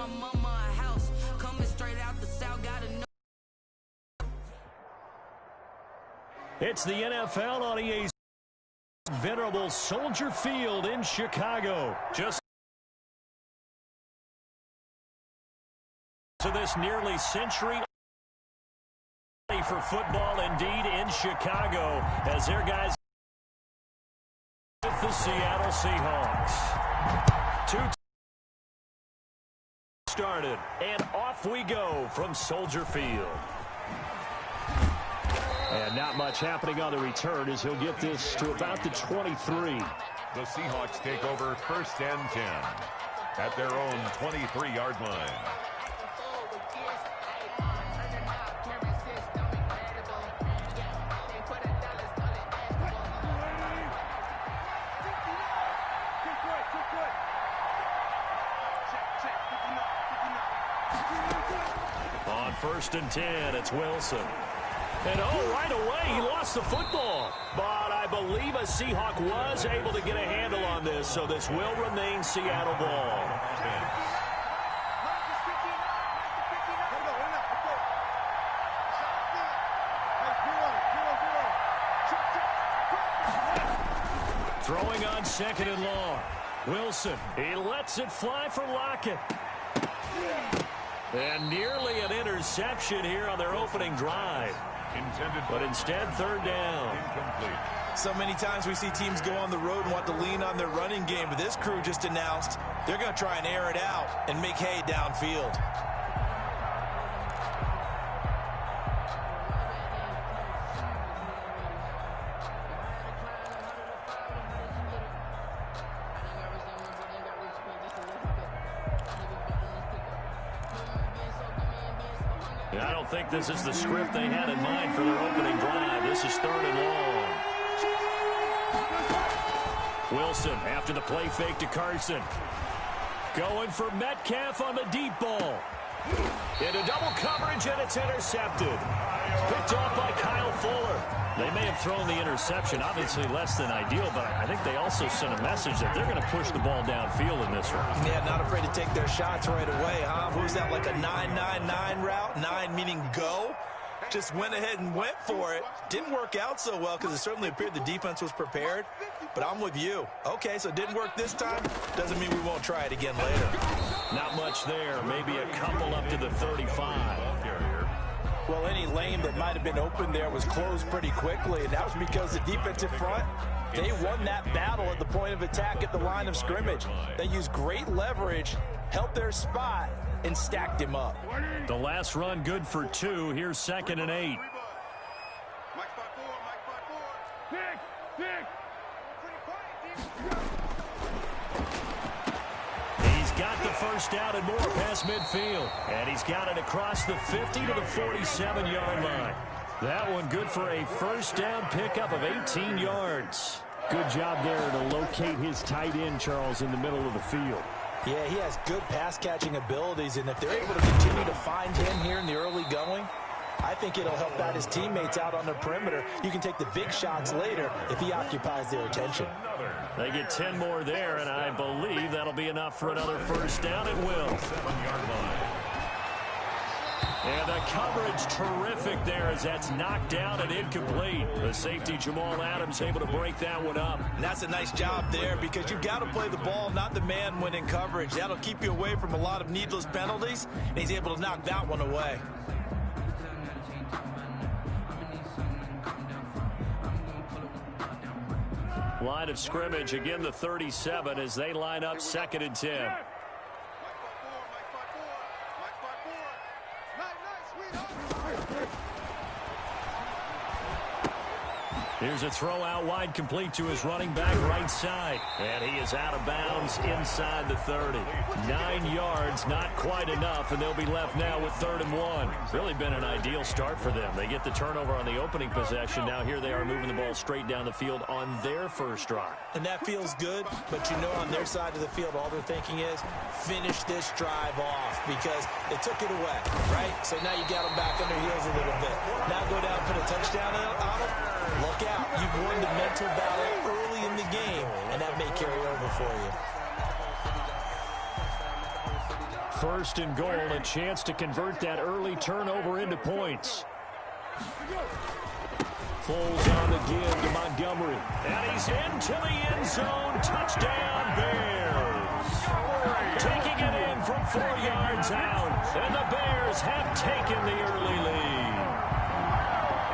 my mama a house. Coming straight out the south, gotta know. It's the NFL on EA's venerable Soldier Field in Chicago. Just to this nearly century for football indeed in Chicago as their guys with the Seattle Seahawks. Started, and off we go from Soldier Field. And not much happening on the return as he'll get this to about the 23. The Seahawks take over 1st and 10 at their own 23-yard line. On 1st and 10, it's Wilson. And right away, he lost the football. But I believe a Seahawk was able to get a handle on this, so this will remain Seattle ball. Throwing on 2nd and long. Wilson, he lets it fly for Lockett. And nearly an interception here on their opening drive. But instead, 3rd down. Incomplete. So many times we see teams go on the road and want to lean on their running game, but this crew just announced they're going to try and air it out and make hay downfield. I don't think this is the script they had in mind for their opening drive. This is 3rd and long. Wilson after the play fake to Carson. Going for Metcalf on the deep ball. Into double coverage, and it's intercepted. Picked off by Kyle Fuller. They may have thrown the interception, obviously less than ideal, but I think they also sent a message that they're going to push the ball downfield in this one. Yeah, not afraid to take their shots right away, huh? Who's that, like a 9-9-9 route? 9 meaning go? Just went ahead and went for it. Didn't work out so well because it certainly appeared the defense was prepared. But I'm with you. Okay, so it didn't work this time. Doesn't mean we won't try it again later. Not much there. Maybe a couple up to the 35. Well, any lane that might have been open there was closed pretty quickly, and that was because the defensive front, they won that battle at the point of attack at the line of scrimmage. They used great leverage, held their spot, and stacked him up. The last run good for 2. Here's 2nd and 8. Got the first down and more past midfield. And he's got it across the 50 to the 47-yard line. That one good for a first down pickup of 18 yards. Good job there to locate his tight end, Charles, in the middle of the field. Yeah, he has good pass-catching abilities, and if they're able to continue to find him here in the early going, I think it'll help out his teammates out on the perimeter. You can take the big shots later if he occupies their attention. They get 10 more there, and I believe that'll be enough for another first down. It will. And the coverage terrific there as that's knocked down and incomplete. The safety, Jamal Adams, able to break that one up. And that's a nice job there because you've got to play the ball, not the man when in coverage. That'll keep you away from a lot of needless penalties, and he's able to knock that one away. Line of scrimmage, again the 37 as they line up 2nd and 10. Here's a throw out wide, complete to his running back right side. And he is out of bounds inside the 30. 9 yards, not quite enough, and they'll be left now with 3rd and 1. Really been an ideal start for them. They get the turnover on the opening possession. Now here they are moving the ball straight down the field on their first drive. And that feels good, but you know on their side of the field, all they're thinking is finish this drive off because they took it away, right? So now you got them back on their heels a little bit. Now go down and put a touchdown on them. Look out. You've won the mental battle early in the game, and that may carry over for you. First and goal, a chance to convert that early turnover into points. Foles on the give to Montgomery. And he's into the end zone. Touchdown, Bears. Taking it in from 4 yards out. And the Bears have taken the early lead.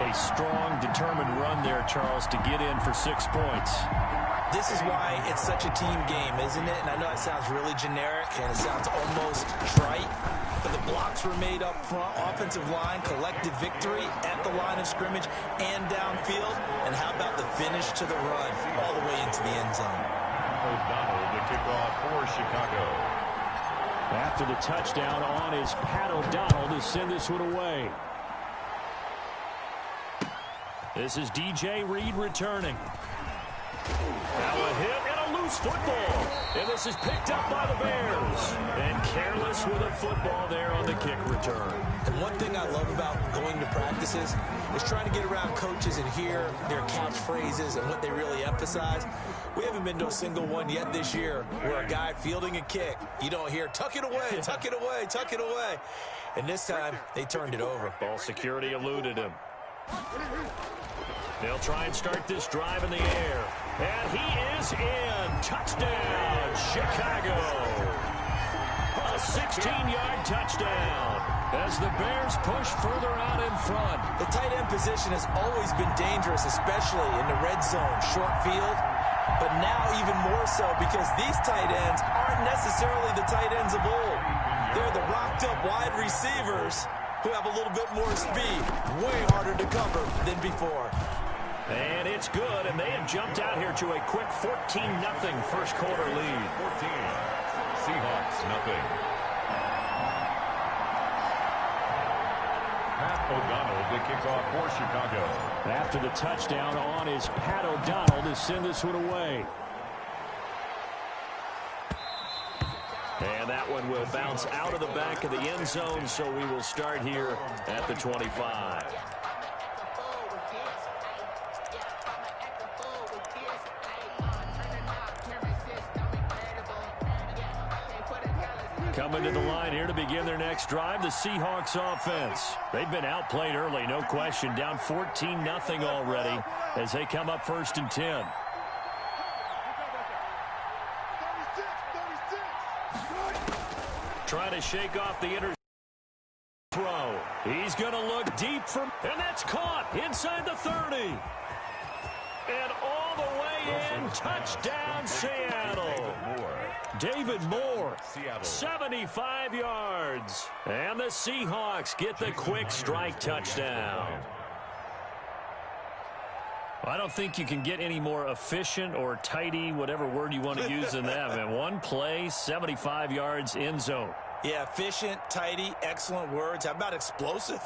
A strong, determined run there, Charles, to get in for 6 points. This is why it's such a team game, isn't it? And I know it sounds really generic and it sounds almost trite, but the blocks were made up front, offensive line, collective victory at the line of scrimmage and downfield. And how about the finish to the run all the way into the end zone? O'Donnell to kick off for Chicago. After the touchdown on is Pat O'Donnell to send this one away. This is DJ Reed returning. Now a hit and a loose football. And this is picked up by the Bears. And careless with a football there on the kick return. And one thing I love about going to practices is trying to get around coaches and hear their catchphrases and what they really emphasize. We haven't been to a single one yet this year where a guy fielding a kick, you don't hear, tuck it away, tuck it away, tuck it away. And this time, they turned it over. Ball security eluded him. They'll try and start this drive in the air. And he is in. Touchdown, Chicago. A 16-yard touchdown as the Bears push further out in front. The tight end position has always been dangerous, especially in the red zone, short field. But now even more so because these tight ends aren't necessarily the tight ends of old. They're the rocked-up wide receivers who have a little bit more speed, way harder to cover than before. And it's good, and they have jumped out here to a quick 14-0 first quarter lead. 14. Seahawks, nothing. Pat O'Donnell to kick off for Chicago. After the touchdown on is Pat O'Donnell to send this one away. And that one will bounce out of the back of the end zone, so we will start here at the 25. Coming to the line here to begin their next drive, the Seahawks offense. They've been outplayed early, no question. Down 14-0 already as they come up first and 10. Trying to shake off the interception throw. He's going to look deep for, and that's caught inside the 30. And all the way in, touchdown Seattle. David Moore, 75 yards. And the Seahawks get the quick strike touchdown. I don't think you can get any more efficient or tidy, whatever word you want to use in that. Man, one play, 75 yards, end zone. Yeah, efficient, tidy, excellent words. How about explosive?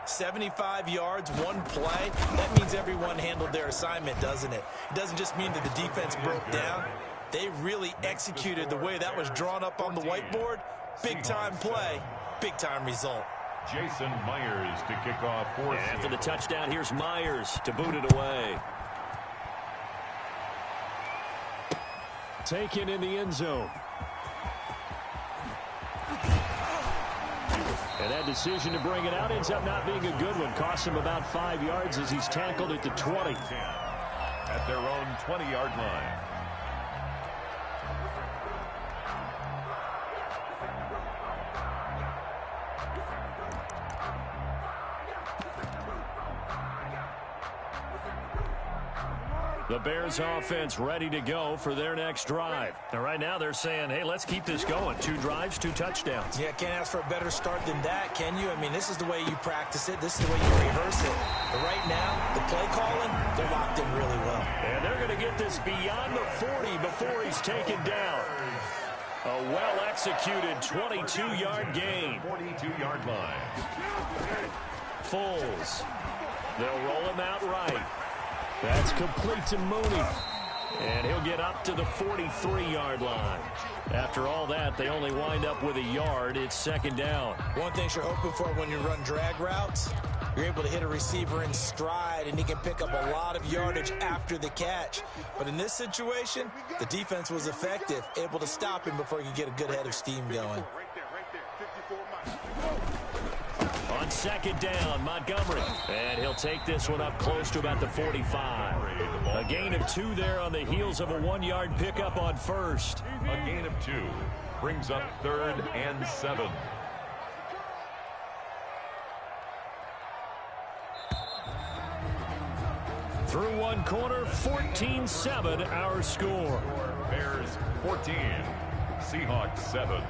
75 yards, one play. That means everyone handled their assignment, doesn't it? It doesn't just mean that the defense broke down. They really executed the way that was drawn up on the whiteboard. Big-time play, big-time result. Jason Myers to kick off for And after the touchdown, here's Myers to boot it away. Taken in the end zone. And that decision to bring it out ends up not being a good one. Costs him about 5 yards as he's tackled at the 20. At their own 20-yard line. The Bears offense ready to go for their next drive. And right now they're saying, hey, let's keep this going. 2 drives, 2 touchdowns. Yeah, can't ask for a better start than that, can you? I mean, this is the way you practice it. This is the way you rehearse it. But right now, the play calling, they're locked in really well. And they're going to get this beyond the 40 before he's taken down. A well-executed 22-yard gain. 42-yard line. Foles. They'll roll him out right. That's complete to Mooney. And he'll get up to the 43-yard line. After all that, they only wind up with a yard. It's second down. One thing you're hoping for when you run drag routes, you're able to hit a receiver in stride, and he can pick up a lot of yardage after the catch. But in this situation, the defense was effective, able to stop him before he could get a good head of steam going. on second down, Montgomery. And he'll take this one up close to about the 45. A gain of 2 there on the heels of a 1-yard pickup on first. A gain of 2 brings up 3rd and 7. Through one quarter, 14-7 our score. Bears 14, Seahawks 7.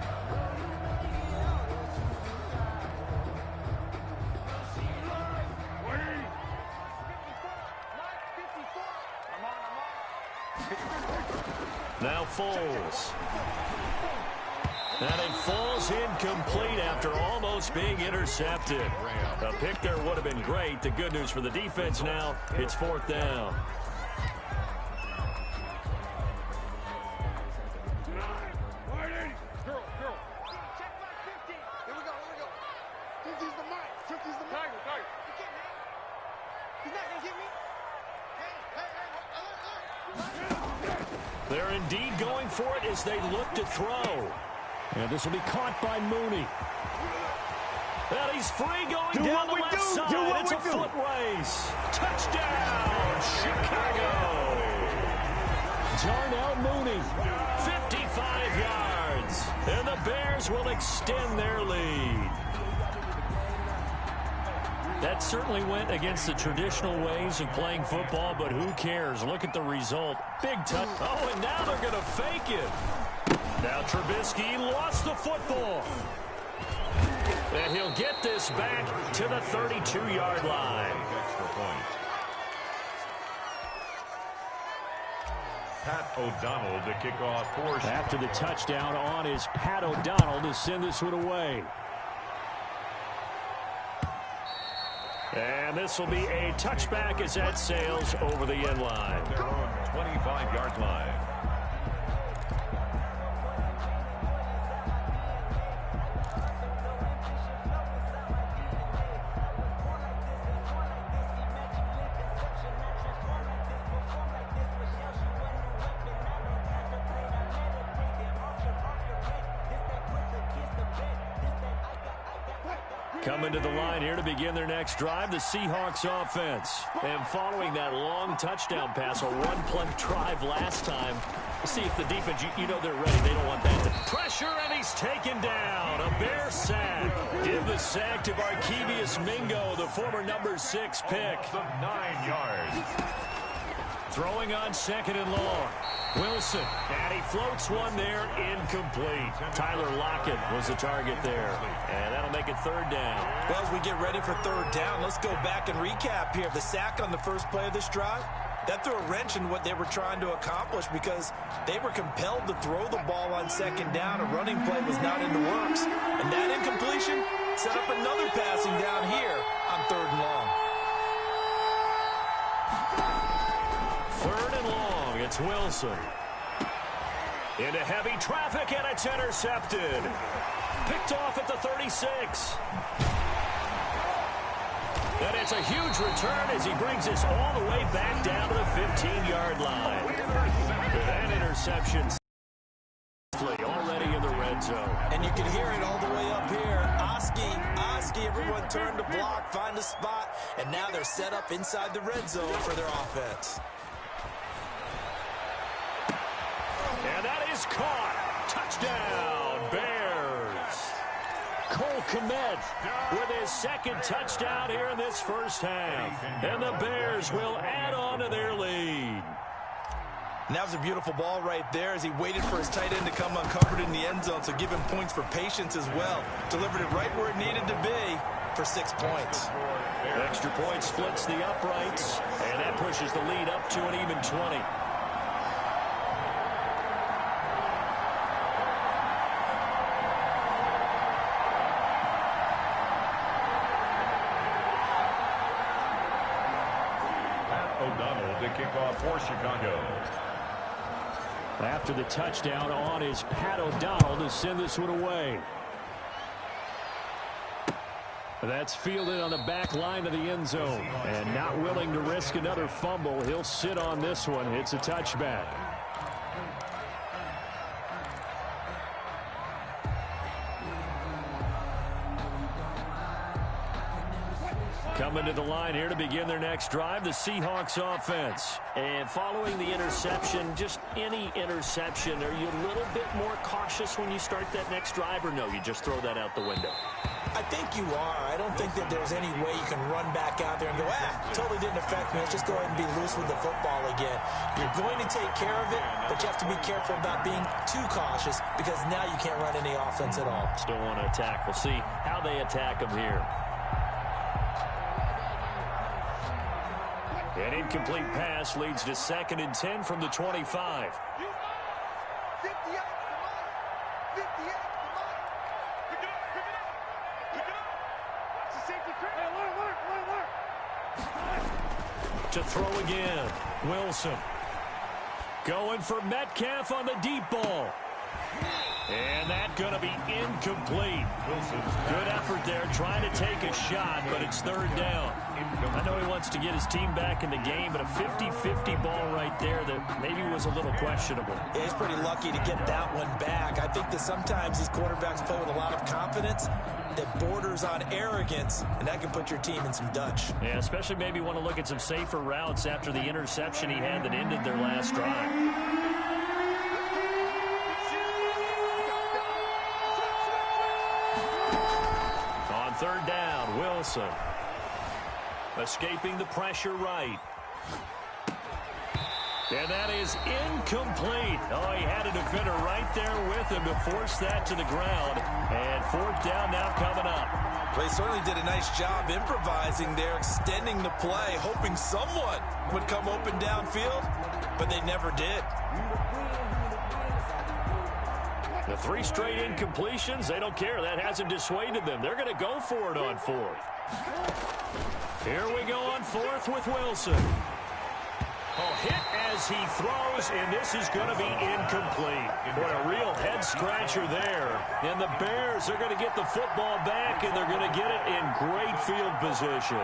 Now Foles. And it falls incomplete after almost being intercepted. A pick there would have been great. The good news for the defense now, it's 4th down. They're indeed going for it as they look to throw. And this will be caught by Mooney. And he's free going down the left side. It's a foot race. Touchdown, Chicago. Darnell Mooney, 55 yards. And the Bears will extend their lead. That certainly went against the traditional ways of playing football, but who cares? Look at the result. Big touch. Oh, and now they're going to fake it. Now Trubisky lost the football. And he'll get this back to the 32-yard line. Extra point. Pat O'Donnell to kick off for Chicago. After the touchdown on is Pat O'Donnell to send this one away. And this will be a touchback as that sails over the end line. Their own 25-yard line. Coming to the line here to begin their next drive, the Seahawks offense. And following that long touchdown pass, a one-play drive last time, see if the defense, you know they're ready. They don't want that. Pressure, and he's taken down. A Bear sack. Give the sack to Barkevious Mingo, the former number 6 pick. 9 yards. Throwing on 2nd and long. Wilson, and he floats one there, incomplete. Tyler Lockett was the target there, and that'll make it 3rd down. Well, as we get ready for 3rd down, let's go back and recap here. The sack on the first play of this drive, that threw a wrench in what they were trying to accomplish because they were compelled to throw the ball on 2nd down. A running play was not in the works, and that incompletion set up another passing down here on 3rd and long. 3rd and long. It's Wilson. Into heavy traffic, and it's intercepted. Picked off at the 36. And it's a huge return as he brings this all the way back down to the 15-yard line. That interception already in the red zone. And you can hear it all the way up here. Oski, everyone turned to block, find a spot, and now they're set up inside the red zone for their offense. And that is caught. Touchdown, Bears. Cole Kmet with his 2nd touchdown here in this first half. And the Bears will add on to their lead. And that was a beautiful ball right there as he waited for his tight end to come uncovered in the end zone, so give him points for patience as well. Delivered it right where it needed to be for 6 points. Extra point splits the uprights, and that pushes the lead up to an even 20. O'Donnell to kick off for Chicago. After the touchdown on is Pat O'Donnell to send this one away. That's fielded on the back line of the end zone. And not willing to risk another fumble, he'll sit on this one. It's a touchback. Coming to the line here to begin their next drive, the Seahawks offense. And following the interception, just any interception, are you a little bit more cautious when you start that next drive, or no, you just throw that out the window? I think you are. I don't think that there's any way you can run back out there and go, totally didn't affect me. Let's just go ahead and be loose with the football again. You're going to take care of it, but you have to be careful about being too cautious because now you can't run any offense at all. Still want to attack. We'll see how they attack them here. An incomplete pass leads to 2nd and 10 from the 25. To throw again, Wilson. Going for Metcalf on the deep ball. And that's going to be incomplete. Good effort there, trying to take a shot, but it's 3rd down. I know he wants to get his team back in the game, but a 50-50 ball right there that maybe was a little questionable. Yeah, he's pretty lucky to get that one back. I think that sometimes these quarterbacks play with a lot of confidence that borders on arrogance, and that can put your team in some Dutch. Yeah, especially maybe want to look at some safer routes after the interception he had that ended their last drive. On 3rd down, Wilson. Escaping the pressure right. And that is incomplete. Oh, he had a defender right there with him to force that to the ground. And 4th down now coming up. Well, he certainly did a nice job improvising there, extending the play, hoping someone would come open downfield, but they never did. The 3 straight incompletions, they don't care. That hasn't dissuaded them. They're going to go for it on 4th. Here we go on 4th with Wilson. Oh, hit as he throws, and this is going to be incomplete. What a real head-scratcher there. And the Bears are going to get the football back, and they're going to get it in great field position.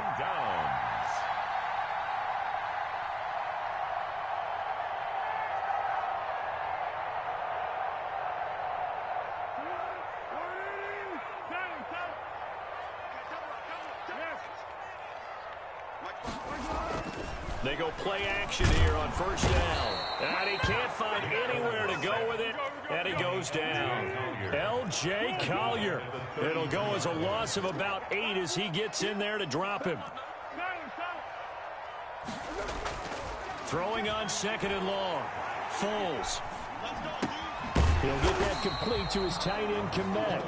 They go play action here on 1st down. And he can't find anywhere to go with it, and he goes down. L.J. Collier. It'll go as a loss of about 8 as he gets in there to drop him. Throwing on 2nd and long. Foles. He'll get that complete to his tight end, Kmet.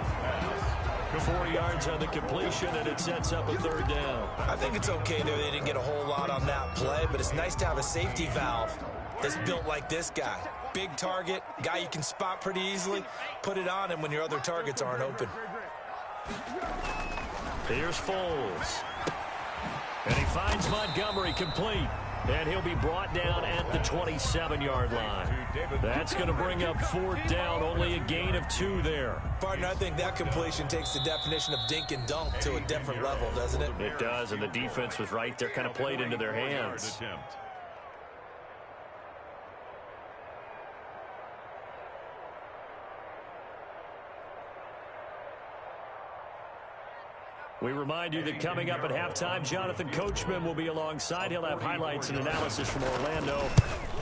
4 yards on the completion, and it sets up a 3rd down. I think it's okay there. They didn't get a whole lot on that play, but it's nice to have a safety valve that's built like this guy. Big target, guy you can spot pretty easily. Put it on him when your other targets aren't open. Here's Foles. And he finds Montgomery complete. And he'll be brought down at the 27-yard line. That's going to bring up 4th down, only a gain of 2 there. Partner, I think that completion takes the definition of dink and dunk to a different level, doesn't it? It does, and the defense was right there, kind of played into their hands. We remind you that coming up at halftime, Jonathan Coachman will be alongside. He'll have highlights and analysis from Orlando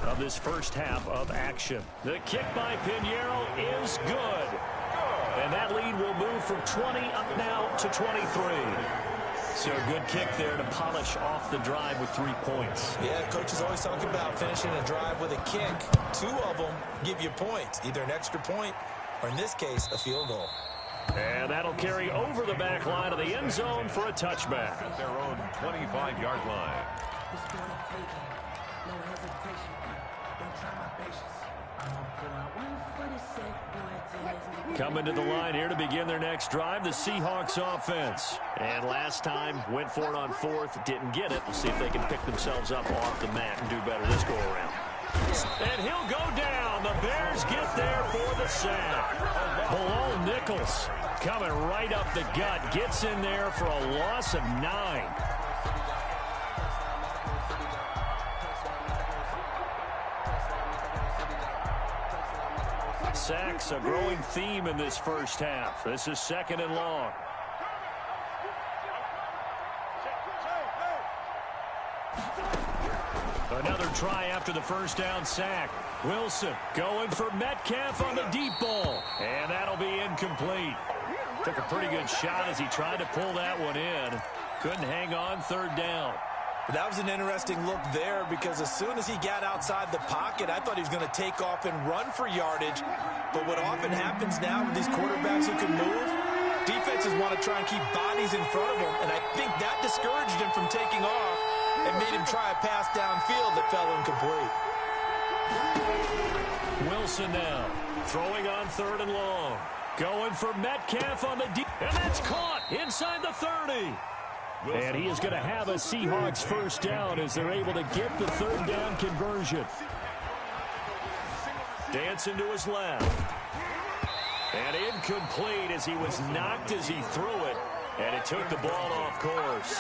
of this first half of action. The kick by Pinheiro is good. And that lead will move from 20 up now to 23. So a good kick there to polish off the drive with 3 points. Yeah, coaches always talk about finishing a drive with a kick. 2 of them give you points, either an extra point or, in this case, a field goal. And that'll carry over the back line of the end zone for a touchback. At their own 25-yard line. Coming to the line here to begin their next drive, the Seahawks offense. And last time, went for it on 4th, didn't get it. We'll see if they can pick themselves up off the mat and do better this go-around. And he'll go down. The Bears get there for the sack. Bilal Nichols coming right up the gut. Gets in there for a loss of 9. Sacks, a growing theme in this first half. This is 2nd and long. try after the first down sack. Wilson going for Metcalf on the deep ball. And that'll be incomplete. Took a pretty good shot as he tried to pull that one in. Couldn't hang on third down. That was an interesting look there because as soon as he got outside the pocket, I thought he was going to take off and run for yardage. But what often happens now with these quarterbacks who can move, defenses want to try and keep bodies in front of them, and I think that discouraged him from taking off and made him try a pass downfield that fell incomplete. Wilson now throwing on third and long. Going for Metcalf on the deep, and that's caught inside the 30. And he is going to have a Seahawks first down as they're able to get the third down conversion. Dancing to his left. And incomplete as he was knocked as he threw it. And it took the ball off course.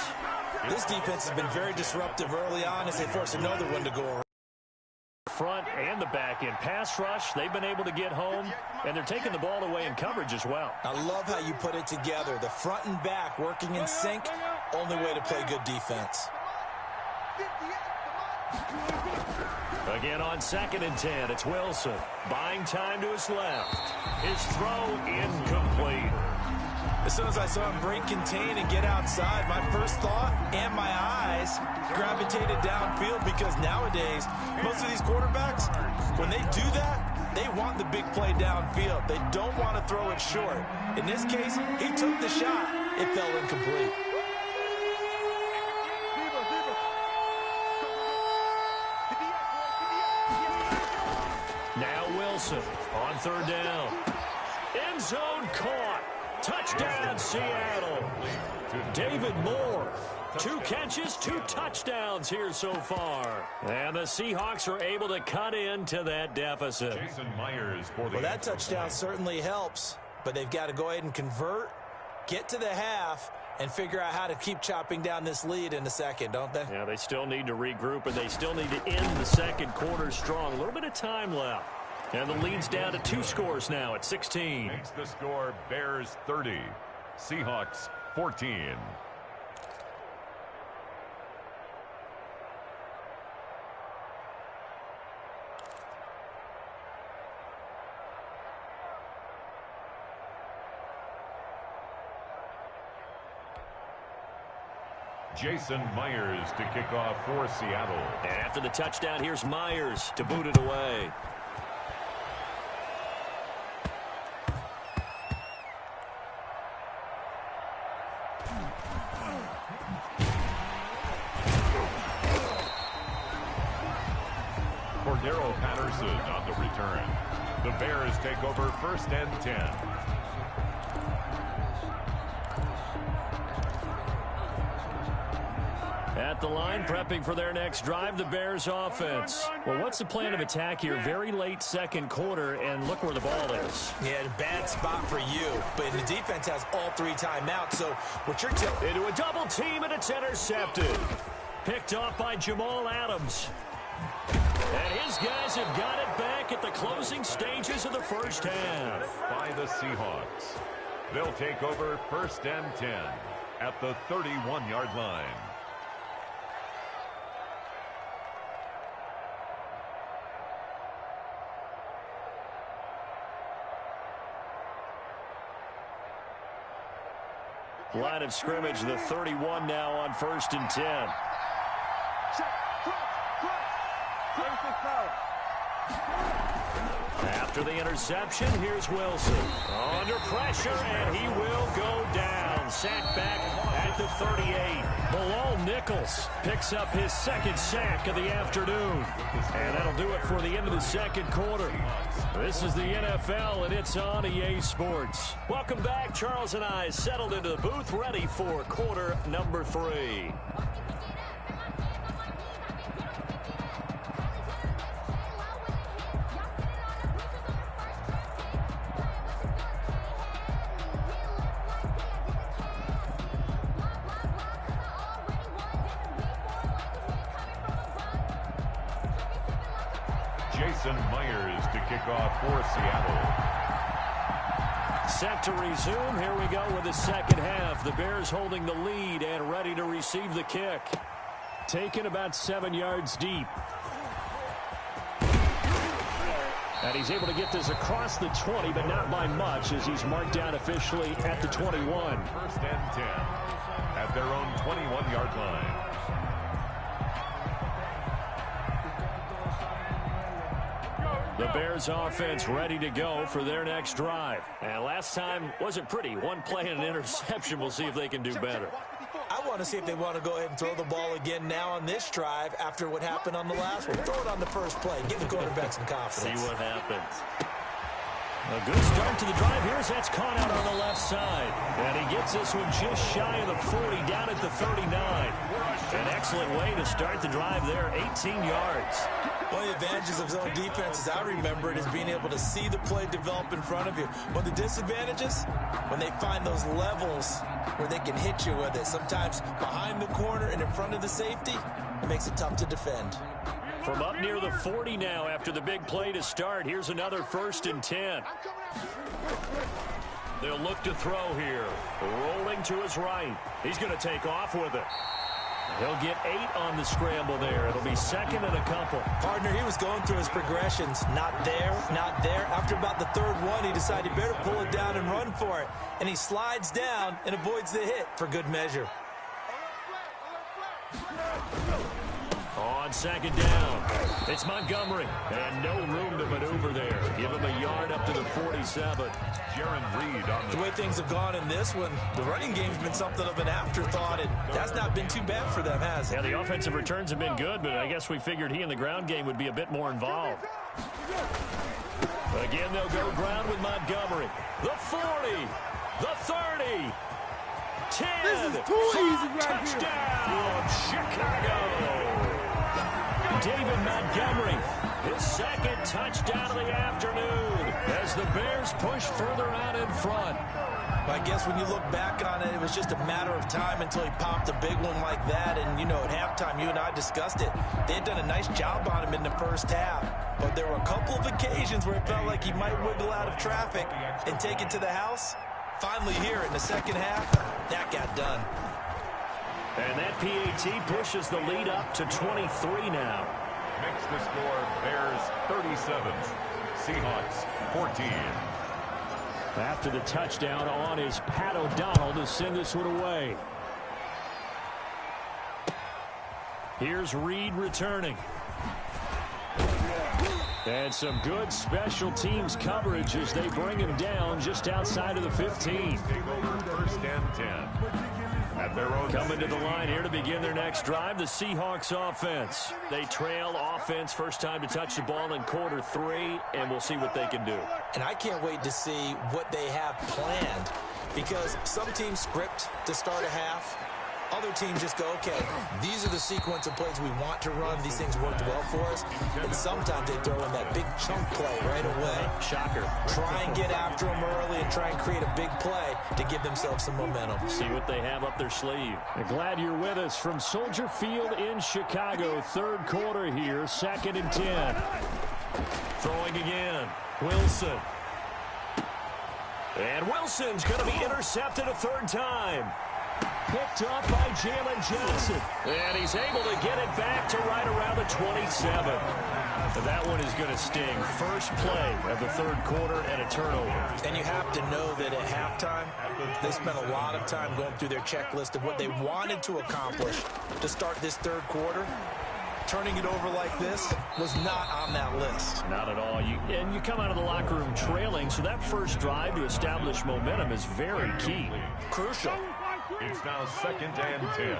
This defense has been very disruptive early on as they force another one to go around. Front and the back end. Pass rush, they've been able to get home, and they're taking the ball away in coverage as well. I love how you put it together. The front and back working in sync, only way to play good defense. Again on 2nd and 10, it's Wilson. Buying time to his left. His throw incomplete. As soon as I saw him break contain and get outside, my first thought and my eyes gravitated downfield because nowadays, most of these quarterbacks, when they do that, they want the big play downfield. They don't want to throw it short. In this case, he took the shot. It fell incomplete. Now Wilson on third down. End zone caught. Touchdown, Seattle. David Moore. 2 catches, 2 touchdowns here so far. And the Seahawks are able to cut into that deficit. Jason Myers for the that touchdown certainly helps, but they've got to go ahead and convert, get to the half, and figure out how to keep chopping down this lead in the second, don't they? Yeah, they still need to regroup, and they still need to end the second quarter strong. A little bit of time left. And the lead's down to 2 scores now at 16. Makes the score Bears 30, Seahawks 14. Jason Myers to kick off for Seattle. And after the touchdown, here's Myers to boot it away. Cordero Patterson on the return. The Bears take over 1st and 10. At the line, prepping for their next drive, the Bears offense. Well, what's the plan of attack here? Very late second quarter, and look where the ball is. Yeah, bad spot for you, but the defense has all 3 timeouts, so what you're telling... Into a double team, and it's intercepted. Picked off by Jamal Adams. And his guys have got it back at the closing stages of the first half. By the Seahawks. They'll take over 1st and 10 at the 31-yard line. Line of scrimmage, the 31 now on 1st and 10. After the interception, here's Wilson. Under pressure, and he will go down. Sack back at the 38. Bilal Nichols picks up his 2nd sack of the afternoon. And that'll do it for the end of the second quarter. This is the NFL, and it's on EA Sports. Welcome back. Charles and I settled into the booth, ready for quarter number 3. Jason Myers to kick off for Seattle. Set to resume. Here we go with the second half. The Bears holding the lead and ready to receive the kick. Taken about 7 yards deep. And he's able to get this across the 20, but not by much, as he's marked down officially at the 21. First and 10 at their own 21-yard line. The Bears offense ready to go for their next drive. And last time wasn't pretty. One play and an interception. We'll see if they can do better. I want to see if they want to go ahead and throw the ball again now on this drive after what happened on the last one. Throw it on the first play. Give the quarterback some confidence. See what happens. A good start to the drive. Here's that's caught out on the left side. And he gets this one just shy of the 40, down at the 39. An excellent way to start the drive there, 18 yards. One of the advantages of zone defense, as I remember it, is being able to see the play develop in front of you. One of the disadvantages, when they find those levels where they can hit you with it, sometimes behind the corner and in front of the safety, it makes it tough to defend. From up near the 40 now after the big play to start, here's another 1st and 10. They'll look to throw here. Rolling to his right. He's going to take off with it. He'll get 8 on the scramble there. It'll be second and a couple. Partner, he was going through his progressions. Not there, not there. After about the third one, he decided he better pull it down and run for it. And he slides down and avoids the hit for good measure. On second down, it's Montgomery. And no room to maneuver there. Give him a yard up to the 47. Jaron Reed on the way things have gone in this one, the running game's been something of an afterthought, and that's not been too bad for them, has it? Yeah, the offensive returns have been good, but I guess we figured he in the ground game would be a bit more involved. Again, they'll go ground with Montgomery. The 40, the 30, 10. This is too easy right touchdown, Chicago. David Montgomery, his second touchdown of the afternoon as the Bears push further out in front. I guess when you look back on it, it was just a matter of time until he popped a big one like that. And, you know, at halftime, you and I discussed it. They had done a nice job on him in the first half. But there were a couple of occasions where it felt like he might wiggle out of traffic and take it to the house. Finally here in the second half, that got done. And that PAT pushes the lead up to 23 now. Makes the score Bears 37, Seahawks 14. After the touchdown on is Pat O'Donnell to send this one away. Here's Reed returning. And some good special teams coverage as they bring him down just outside of the 15. Take over 1st and 10. At their own coming to the line here to begin their next drive, the Seahawks offense. They trail offense, first time to touch the ball in Q3, and we'll see what they can do. And I can't wait to see what they have planned, because some teams script to start a half. Other teams just go, okay, these are the sequence of plays we want to run. These things worked well for us. And sometimes they throw in that big chunk play right away. Shocker. Try and get after them early and try and create a big play to give themselves some momentum. See what they have up their sleeve. I'm glad you're with us from Soldier Field in Chicago. Third quarter here, 2nd and 10. Throwing again. Wilson. And Wilson's going to be intercepted a third time. Picked up by Jalen Johnson. And he's able to get it back to right around the 27. But that one is going to sting. First play of the third quarter and a turnover. And you have to know that at halftime, they spent a lot of time going through their checklist of what they wanted to accomplish to start this third quarter. Turning it over like this was not on that list. Not at all. And you come out of the locker room trailing, so that first drive to establish momentum is very key. Crucial. It's now 2nd and 10.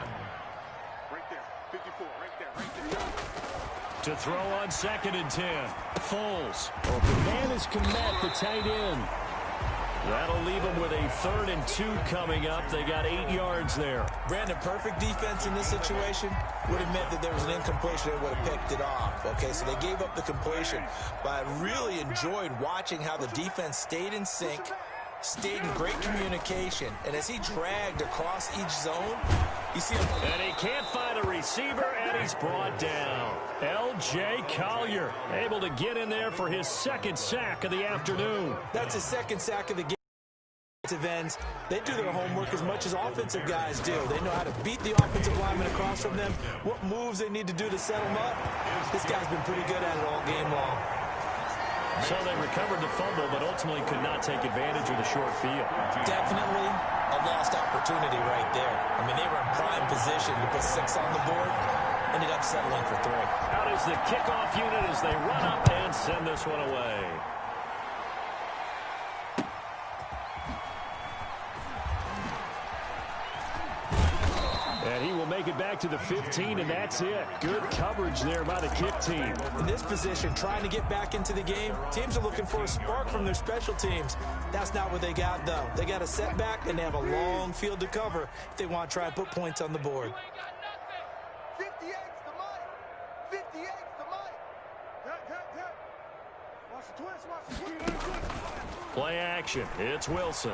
Right there, 54, right there. To throw on 2nd and 10. Foles. Open man is Kmet, the tight end. That'll leave them with a 3rd and 2 coming up. They got 8 yards there. Brandon, perfect defense in this situation would have meant that there was an incompletion. They would have picked it off. Okay, so they gave up the completion. But I really enjoyed watching how the defense stayed in sync, stayed in great communication, and as he dragged across each zone, you see him. And he can't find a receiver, and he's brought down. L.J. Collier able to get in there for his 2nd sack of the afternoon. That's his 2nd sack of the game. Ends. They do their homework as much as offensive guys do. They know how to beat the offensive lineman across from them, what moves they need to do to set them up. This guy's been pretty good at it all game long. So they recovered the fumble, but ultimately could not take advantage of the short field. Definitely a lost opportunity right there. I mean, they were in prime position to put 6 on the board. Ended up settling for 3. Out is the kickoff unit as they run up and send this one away. And he will make it back to the 15, and that's it. Good coverage there by the kick team. In this position, trying to get back into the game, teams are looking for a spark from their special teams. That's not what they got, though. They got a setback, and they have a long field to cover if they want to try and put points on the board. 58's the mic. 58's the mic. Watch the twist. Watch the twist. Play action. It's Wilson.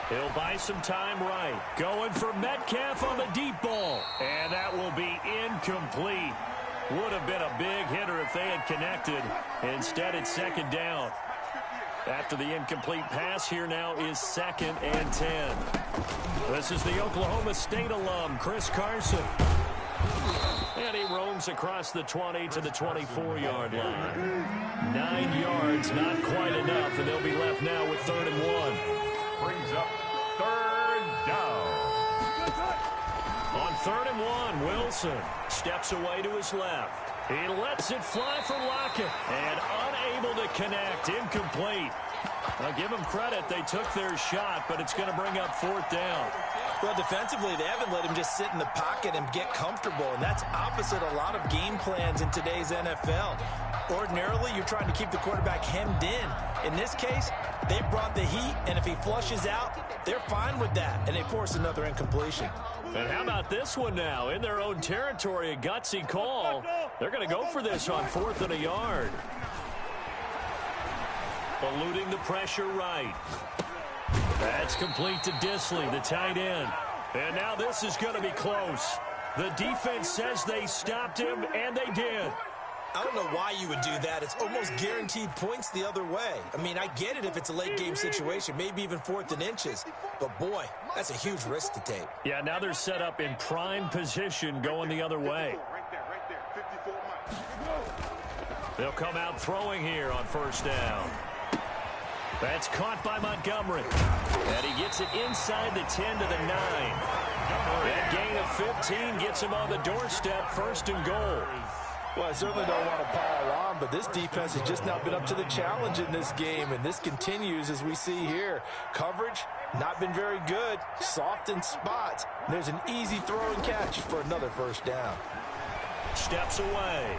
He'll buy some time right. Going for Metcalf on the deep ball. And that will be incomplete. Would have been a big hitter if they had connected. Instead, it's second down. After the incomplete pass, here now is 2nd and 10. This is the Oklahoma State alum, Chris Carson. And he roams across the 20 to the 24-yard line. 9 yards, not quite enough, and they'll be left now with 3rd and 1. Brings up 3rd down. On 3rd and 1, Wilson steps away to his left. He lets it fly for Lockett and unable to connect. Incomplete. I'll give them credit. They took their shot, but it's going to bring up 4th down. Well, defensively, they haven't let him just sit in the pocket and get comfortable, and that's opposite a lot of game plans in today's NFL. Ordinarily, you're trying to keep the quarterback hemmed in. In this case, they brought the heat, and if he flushes out, they're fine with that, and they force another incompletion. And how about this one now? In their own territory, a gutsy call. They're going to go for this on 4th and a yard. Eluding the pressure right. That's complete to Disley, the tight end. And now this is going to be close. The defense says they stopped him, and they did. I don't know why you would do that. It's almost guaranteed points the other way. I mean, I get it if it's a late-game situation, maybe even 4th and inches. But, boy, that's a huge risk to take. Yeah, now they're set up in prime position going the other way. Right there. 54 mic. They'll come out throwing here on 1st down. That's caught by Montgomery. And he gets it inside the 10 to the 9. That gain of 15 gets him on the doorstep, 1st and goal. Well, I certainly don't want to pile on, but this defense has just not been up to the challenge in this game, and this continues as we see here. Coverage, not been very good, soft in spots. There's an easy throw and catch for another 1st down. Steps away.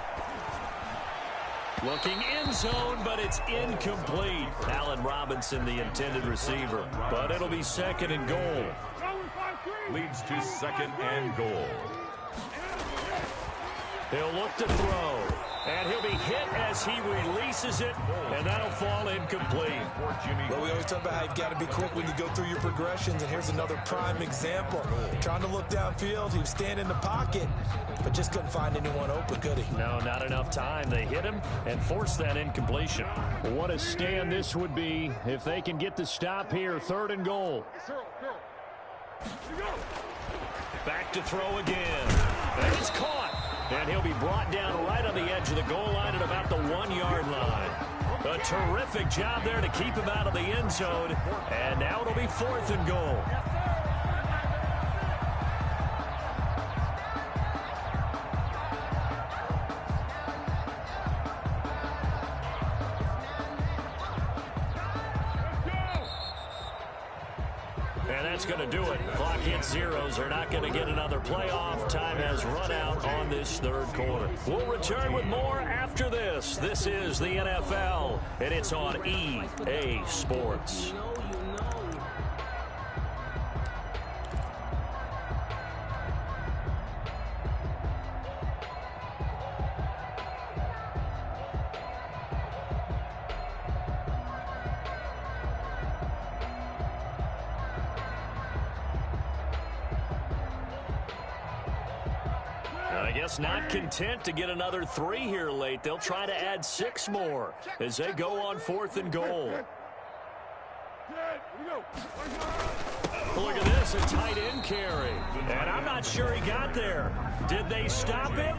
Looking in zone, but it's incomplete. Allen Robinson, the intended receiver. But it'll be 2nd and goal. Leads to 2nd and goal. He'll look to throw. And he'll be hit as he releases it, and that'll fall incomplete. Well, we always talk about how you've got to be quick when you go through your progressions, and here's another prime example. Trying to look downfield, he was standing in the pocket, but just couldn't find anyone open, could he? No, not enough time. They hit him and forced that incompletion. What a stand this would be if they can get the stop here, 3rd and goal. Back to throw again. And it's caught. And he'll be brought down right on the edge of the goal line at about the 1-yard line. A terrific job there to keep him out of the end zone. And now it'll be 4th and goal. And that's going to do it. Clock hits zeros. They're not going to get another playoff. Time has run out on this 3rd quarter. We'll return with more after this. This is the NFL, and it's on EA Sports. I guess not content to get another 3 here late. They'll try to add 6 more as they go on 4th and goal. Look at this, a tight end carry. And I'm not sure he got there. Did they stop him?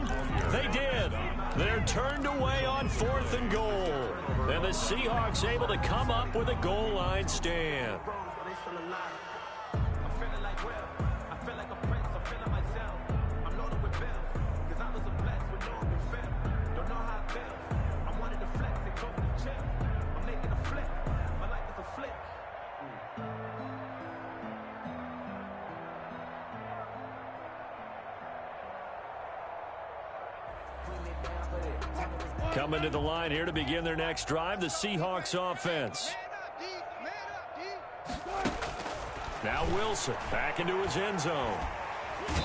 They did. They're turned away on 4th and goal. And the Seahawks able to come up with a goal line stand. Coming to the line here to begin their next drive, the Seahawks offense. Now Wilson back into his end zone.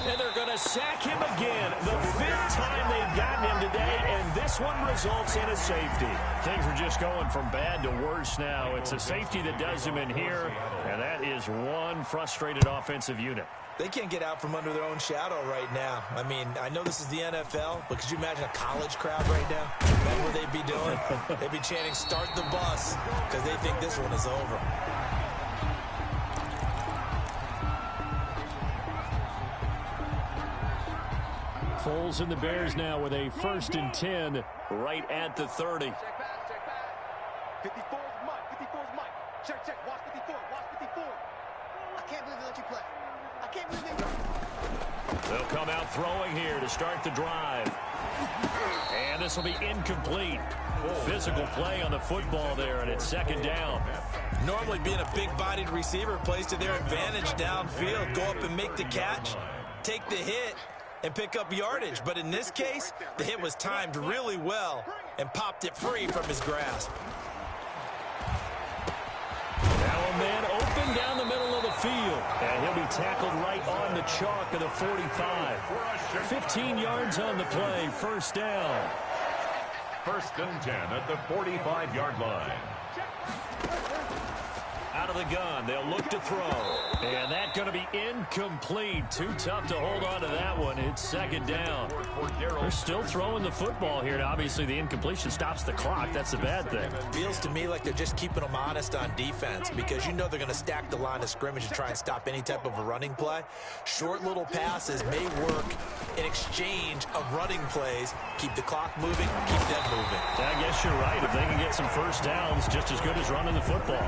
And they're going to sack him again. The 5th time they've gotten him today, and this one results in a safety. Things are just going from bad to worse now. It's a safety that does him in here, and that is one frustrated offensive unit. They can't get out from under their own shadow right now. I mean, I know this is the NFL, but could you imagine a college crowd right now? Imagine what they'd be doing. They'd be chanting, "Start the bus," because they think this one is over. Foles and the Bears now with a 1st and 10 right at the 30. Check back. 54 is Mike. 54 is Mike. Check. Watch 54. Watch 54. I can't believe they let you play. I can't believe they... They'll come out throwing here to start the drive. And this will be incomplete. Physical play on the football there, and it's 2nd down. Normally being a big-bodied receiver plays to their advantage downfield. Go up and make the catch, take the hit, and pick up yardage. But in this case, the hit was timed really well and popped it free from his grasp. Now a man open down the middle of the field. And he'll be tackled right on the chalk of the 45. 15 yards on the play, 1st down. 1st and 10 at the 45-yard line. Out of the gun, they'll look to throw. And that's going to be incomplete. Too tough to hold on to that one. It's 2nd down. They're still throwing the football here. Now, obviously, the incompletion stops the clock. That's the bad thing. Feels to me like they're just keeping them honest on defense because you know they're going to stack the line of scrimmage and try and stop any type of a running play. Short little passes may work in exchange of running plays. Keep the clock moving, keep them moving. I guess you're right. If they can get some 1st downs, just as good as running the football.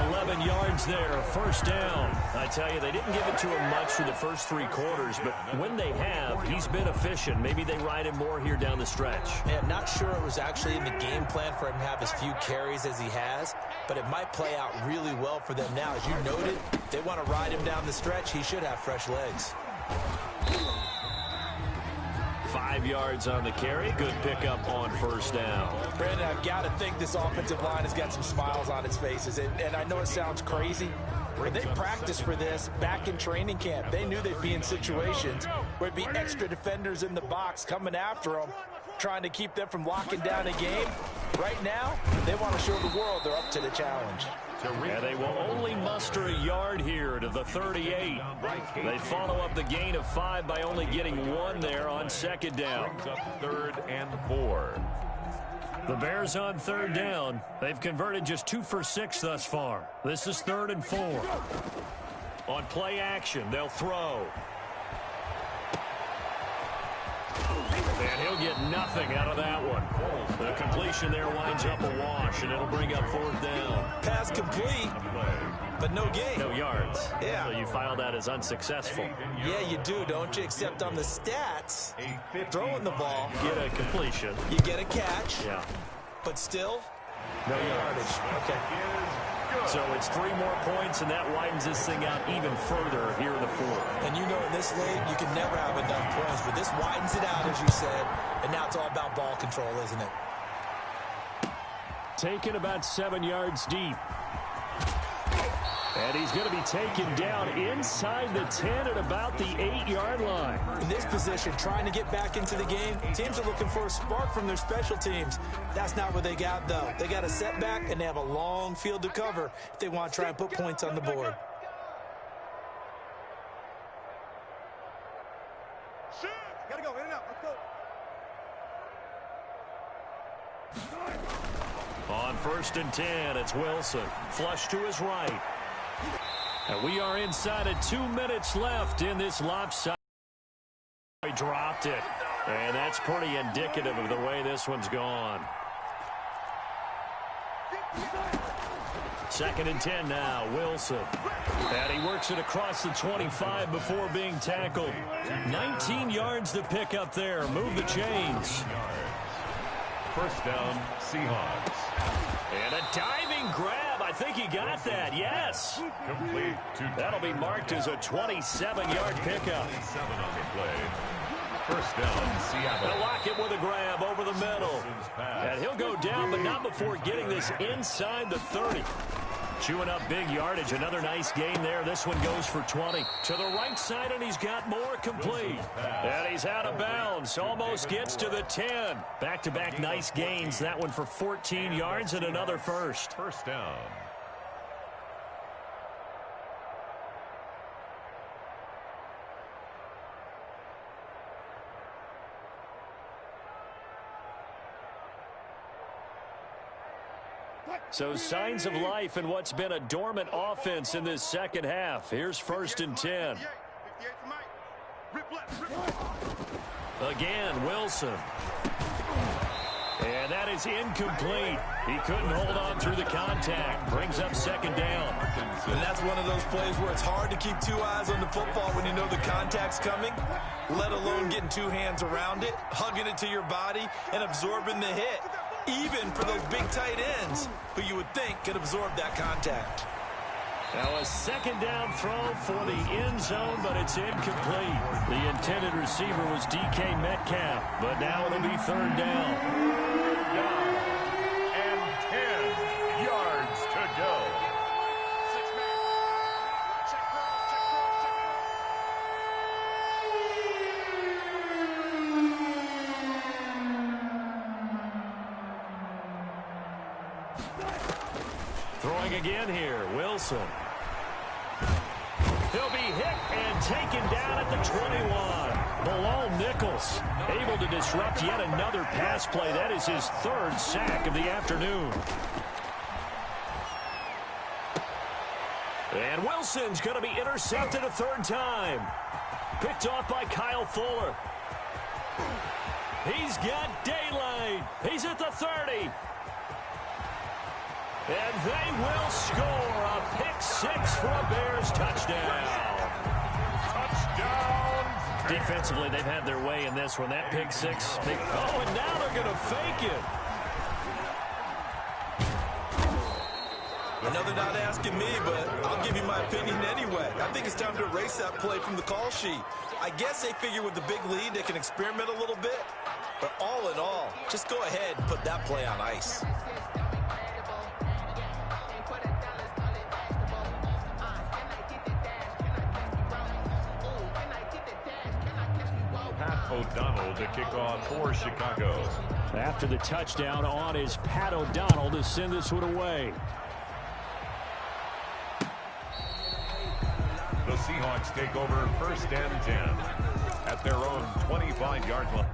11 yards there, 1st down. I tell you, they didn't give it to him much through the first 3 quarters, but when they have, he's been efficient. Maybe they ride him more here down the stretch. Yeah, not sure it was actually in the game plan for him to have as few carries as he has, but it might play out really well for them now. As you noted, they want to ride him down the stretch. He should have fresh legs. 5 yards on the carry. Good pickup on 1st down. Brandon, I've got to think this offensive line has got some smiles on its faces. And I know it sounds crazy, but they practiced for this back in training camp. They knew they'd be in situations where it'd be extra defenders in the box coming after them, trying to keep them from locking down a game. Right now, they want to show the world they're up to the challenge. And they will only muster a yard here to the 38. They follow up the gain of 5 by only getting 1 there on 2nd down. 3rd and 4. The Bears on 3rd down. They've converted just 2 for 6 thus far. This is 3rd and 4. On play action, they'll throw. And he'll get nothing out of that one. The completion there winds up a wash, and it'll bring up 4th down. Pass complete, but no gain. No yards. Yeah. So you file that as unsuccessful. Yeah, you do, don't you? Except on the stats, throwing the ball, Get a completion. you get a catch, Yeah. but still, No yardage. okay. So it's 3 more points, and that widens this thing out even further here in the 4th. And you know in this league, you can never have enough points, but this widens it out, as you said, and now it's all about ball control, isn't it? Taken about 7 yards deep. And he's going to be taken down inside the 10 at about the 8-yard line. In this position, trying to get back into the game, teams are looking for a spark from their special teams. That's not what they got, though. They got a setback, and they have a long field to cover if they want to try and put points on the board. Shit! Gotta go, in and out, let's go. On 1st and 10, it's Wilson. Flush to his right. And we are inside of 2 minutes left in this lopsided. He dropped it. And that's pretty indicative of the way this one's gone. 2nd and 10 now, Wilson. And he works it across the 25 before being tackled. 19 yards to pick up there. Move the chains. First down, Seahawks. And a diving grab. I think he got that. Yes. Complete to That'll be marked as a 27-yard pickup. 7 on the play. First down, Seattle. They'll lock it with a grab over the middle. And he'll go down, but not before getting this inside the 30. Chewing up big yardage. Another nice gain there. This one goes for 20. To the right side, and he's got more complete. And he's out of bounds. Almost gets to the 10. Back-to-back nice gains. That one for 14 yards and another first. First down. So signs of life in what's been a dormant offense in this second half. Here's 1st and 10. Again, Wilson. And that is incomplete. He couldn't hold on through the contact. Brings up 2nd down. And that's one of those plays where it's hard to keep 2 eyes on the football when you know the contact's coming, let alone getting 2 hands around it, hugging it to your body, and absorbing the hit. Even for those big tight ends who you would think could absorb that contact. Now a 2nd down throw for the end zone, but it's incomplete. The intended receiver was DK Metcalf, but now it'll be 3rd down. Down. And 10 yards to go. Throwing again here, Wilson. He'll be hit and taken down at the 21. Bilal Nichols able to disrupt yet another pass play. That is his 3rd sack of the afternoon. And Wilson's going to be intercepted a 3rd time. Picked off by Kyle Fuller. He's got daylight. He's at the 30. And they will score a pick-6 for a Bears touchdown. Touchdown. Defensively, they've had their way in this one. That pick-6. Oh, and now they're going to fake it. I know they're not asking me, but I'll give you my opinion anyway. I think it's time to erase that play from the call sheet. I guess they figure with the big lead they can experiment a little bit. But all in all, just go ahead and put that play on ice. Pat O'Donnell to kick off for Chicago. After the touchdown on is Pat O'Donnell to send this one away. The Seahawks take over 1st and 10 at their own 25-yard line.